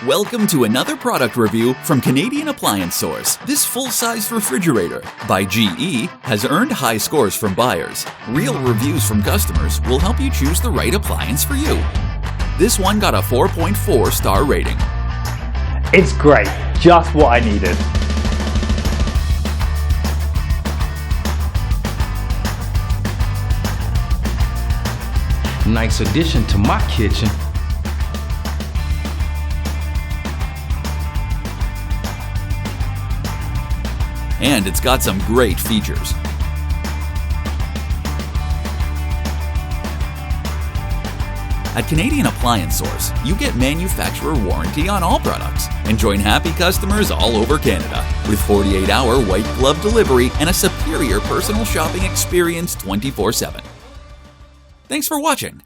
Welcome to another product review from Canadian Appliance Source. This full-size refrigerator by GE has earned high scores from buyers. Real reviews from customers will help you choose the right appliance for you. This one got a 4.4 star rating. It's great, just what I needed. Nice addition to my kitchen. And it's got some great features. At Canadian Appliance Source, you get manufacturer warranty on all products and join happy customers all over Canada with 48-hour white glove delivery and a superior personal shopping experience 24/7. Thanks for watching.